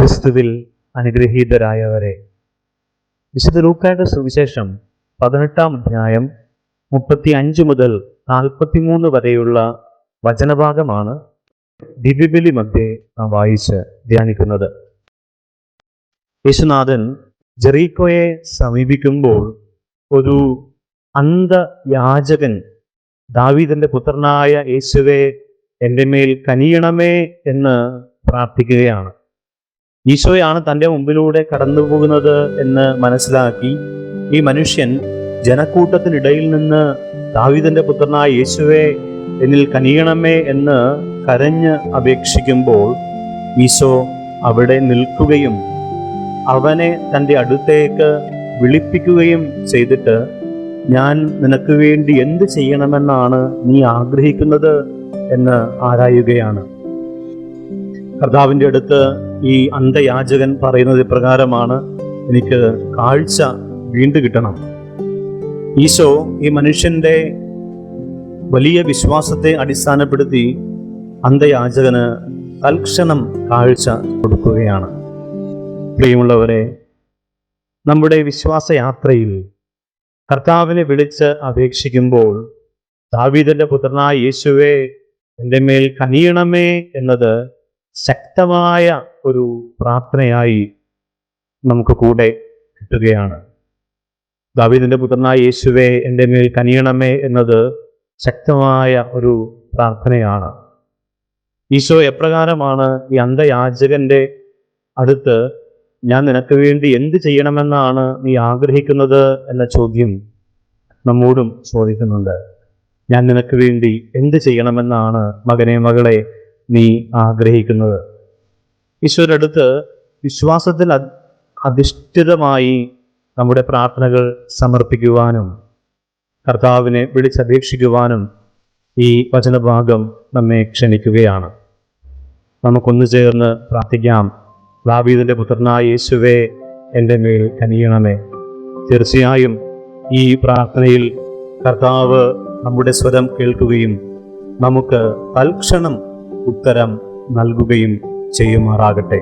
ക്രിസ്തുവിൽ അനുഗ്രഹീതരായവരെ, വിശുദ്ധ ലൂക്കായുടെ സുവിശേഷം 18-ാം അധ്യായം 35 മുതൽ 43 വരെയുള്ള വചനഭാഗമാണ് ദിവ്യബലി മധ്യേ നാം വായിച്ച് ധ്യാനിക്കുന്നത്. യേശുനാഥൻ ജെറീക്കോയെ സമീപിക്കുമ്പോൾ ഒരു അന്ധയാചകൻ ദാവീദിന്റെ പുത്രനായ യേശുവേ എൻ്റെ മേൽ കനിയണമേ എന്ന് പ്രാർത്ഥിക്കുകയാണ്. ഈശോയാണ് തൻ്റെ മുമ്പിലൂടെ കടന്നു പോകുന്നത് എന്ന് മനസ്സിലാക്കി ഈ മനുഷ്യൻ ജനക്കൂട്ടത്തിനിടയിൽ നിന്ന് ദാവീദിന്റെ പുത്രനായ യേശുവേ എന്നിൽ കനിയണമേ എന്ന് കരഞ്ഞ് അപേക്ഷിക്കുമ്പോൾ ഈശോ അവിടെ നിൽക്കുകയും അവനെ തൻ്റെ അടുത്തേക്ക് വിളിപ്പിക്കുകയും ചെയ്തിട്ട്, ഞാൻ നിനക്ക് വേണ്ടി എന്ത് ചെയ്യണമെന്നാണ് നീ ആഗ്രഹിക്കുന്നത് എന്ന് ആരായുകയാണ്. കർത്താവിൻ്റെ അടുത്ത് ഈ അന്ധയാചകൻ പറയുന്നത് ഇപ്രകാരമാണ്: എനിക്ക് കാഴ്ച വീണ്ടും കിട്ടണം. ഈശോ ഈ മനുഷ്യന്റെ വലിയ വിശ്വാസത്തെ അടിസ്ഥാനപ്പെടുത്തി അന്ധയാചകന് തൽക്ഷണം കാഴ്ച കൊടുക്കുകയാണ്. പ്രിയമുള്ളവരെ, നമ്മുടെ വിശ്വാസയാത്രയിൽ കർത്താവിനെ വിളിച്ച് അപേക്ഷിക്കുമ്പോൾ ദാവീദിന്റെ പുത്രനായ യേശുവേ എൻ്റെ മേൽ കനിയണമേ എന്നത് ശക്തമായ ഒരു പ്രാർത്ഥനയായി നമുക്ക് കൂടെ കിട്ടുകയാണ്. ദാവീദിന്റെ പുത്രനായ യേശുവേ എൻ്റെ മേൽ കനിയണമേ എന്നത് ശക്തമായ ഒരു പ്രാർത്ഥനയാണ്. ഈശോ എപ്രകാരമാണ് ഈ അന്ധയാചകന്റെ അടുത്ത് ഞാൻ നിനക്ക് വേണ്ടി എന്ത് ചെയ്യണമെന്നാണ് നീ ആഗ്രഹിക്കുന്നത് എന്ന ചോദ്യം നമ്മോടും ചോദിക്കുന്നുണ്ട്. ഞാൻ നിനക്ക് വേണ്ടി എന്ത് ചെയ്യണമെന്നാണ് മകനെ, മകളെ നീ ആഗ്രഹിക്കുന്നത്? ഈശോയുടെ അടുത്ത് വിശ്വാസത്തിൽ അധിഷ്ഠിതമായി നമ്മുടെ പ്രാർത്ഥനകൾ സമർപ്പിക്കുവാനും കർത്താവിനെ വിളിച്ചപേക്ഷിക്കുവാനും ഈ വചനഭാഗം നമ്മെ ക്ഷണിക്കുകയാണ്. നമുക്കൊന്നു ചേർന്ന് പ്രാർത്ഥിക്കാം. ദാവീദിന്റെ പുത്രനായ യേശുവേ എൻ്റെ മേൽ കനിയണമേ. തീർച്ചയായും ഈ പ്രാർത്ഥനയിൽ കർത്താവ് നമ്മുടെ സ്വരം കേൾക്കുകയും നമുക്ക് തൽക്ഷണം ഉത്തരം നൽകുകയും ചെയ്യുമാറാകട്ടെ.